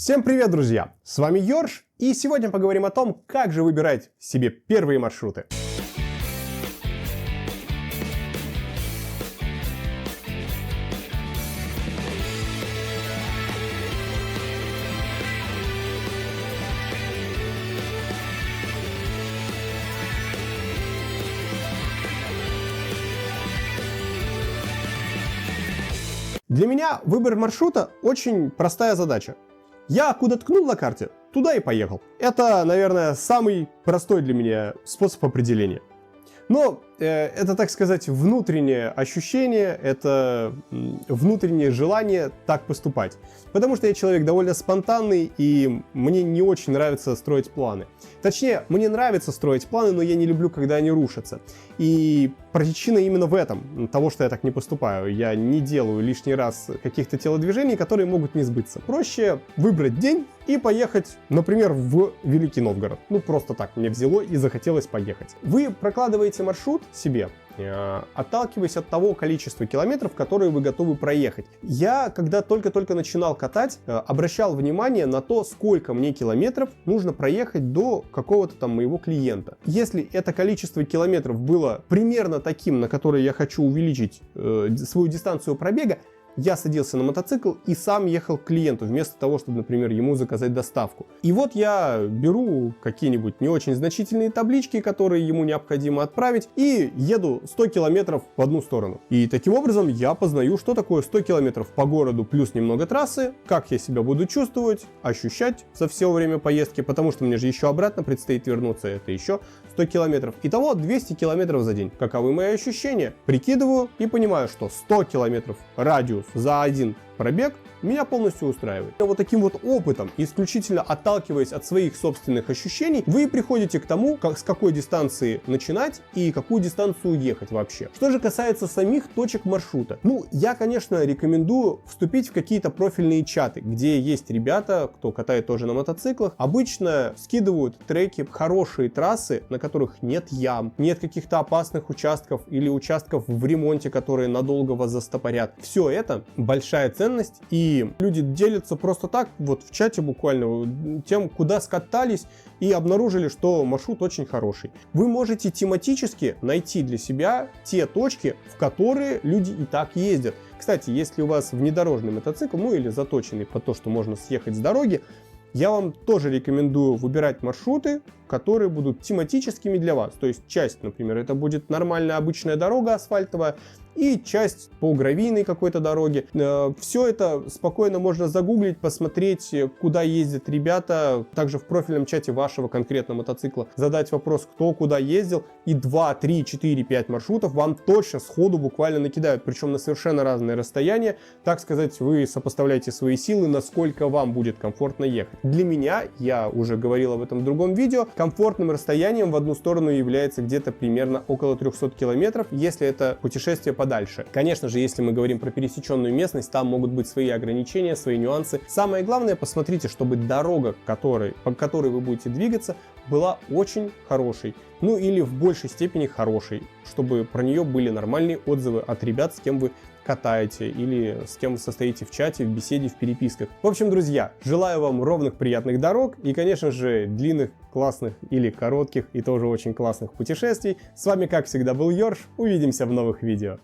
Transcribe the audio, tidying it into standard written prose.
Всем привет, друзья! С вами Йорш, и сегодня поговорим о том, как же выбирать себе первые маршруты. Для меня выбор маршрута очень простая задача. Я куда ткнул на карте, туда и поехал. Это, наверное, самый простой для меня способ определения. Но это, так сказать, внутреннее ощущение, это внутреннее желание так поступать. Потому что я человек довольно спонтанный, и мне не очень нравится строить планы. Точнее, мне нравится строить планы, но я не люблю, когда они рушатся. И причина именно в этом, того, что я так не поступаю. Я не делаю лишний раз каких-то телодвижений, которые могут не сбыться. Проще выбрать день и поехать, например, в Великий Новгород. Ну, просто так мне взяло и захотелось поехать. Вы прокладываете маршрут себе, отталкиваясь от того количества километров, которые вы готовы проехать. Я, когда только-только начинал катать, обращал внимание на то, сколько мне километров нужно проехать до какого-то там моего клиента. Если это количество километров было примерно таким, на которое я хочу увеличить свою дистанцию пробега, я садился на мотоцикл и сам ехал к клиенту, вместо того, чтобы, например, ему заказать доставку. И вот я беру какие-нибудь не очень значительные таблички, которые ему необходимо отправить, и еду 100 километров в одну сторону. И таким образом я познаю, что такое 100 километров по городу плюс немного трассы, как я себя буду чувствовать, ощущать за все время поездки, потому что мне же еще обратно предстоит вернуться, это еще 100 километров. Итого 200 километров за день. Каковы мои ощущения? Прикидываю и понимаю, что 100 километров радиус за один пробег меня полностью устраивает. Вот таким вот опытом, исключительно отталкиваясь от своих собственных ощущений, вы приходите к тому, с какой дистанции начинать и какую дистанцию ехать вообще. Что же касается самих точек маршрута. Ну, я, конечно, рекомендую вступить в какие-то профильные чаты, где есть ребята, кто катает тоже на мотоциклах. Обычно скидывают треки, хорошие трассы, на которых нет ям, нет каких-то опасных участков или участков в ремонте, которые надолго вас застопорят. Все это большая ценность, и люди делятся просто так, вот в чате буквально, тем, куда скатались и обнаружили, что маршрут очень хороший. Вы можете тематически найти для себя те точки, в которые люди и так ездят. Кстати, если у вас внедорожный мотоцикл, ну или заточенный под то, что можно съехать с дороги, я вам тоже рекомендую выбирать маршруты, которые будут тематическими для вас. То есть часть, например, это будет нормальная обычная дорога асфальтовая, и часть по гравийной какой-то дороге. Все это спокойно можно загуглить, посмотреть, куда ездят ребята. Также в профильном чате вашего конкретного мотоцикла задать вопрос, кто куда ездил. И 2, 3, 4, 5 маршрутов вам точно сходу буквально накидают. Причем на совершенно разные расстояния. Так сказать, вы сопоставляете свои силы, насколько вам будет комфортно ехать. Для меня, я уже говорил об этом в другом видео, комфортным расстоянием в одну сторону является где-то примерно около 300 километров, если это путешествие подальше. Конечно же, если мы говорим про пересеченную местность, там могут быть свои ограничения, свои нюансы. Самое главное, посмотрите, чтобы дорога, по которой вы будете двигаться, была очень хорошей. Ну или в большей степени хорошей, чтобы про нее были нормальные отзывы от ребят, с кем вы катаете или с кем вы состоите в чате, в беседе, в переписках. В общем, друзья, желаю вам ровных, приятных дорог и, конечно же, длинных, классных или коротких и тоже очень классных путешествий. С вами, как всегда, был Йорш. Увидимся в новых видео.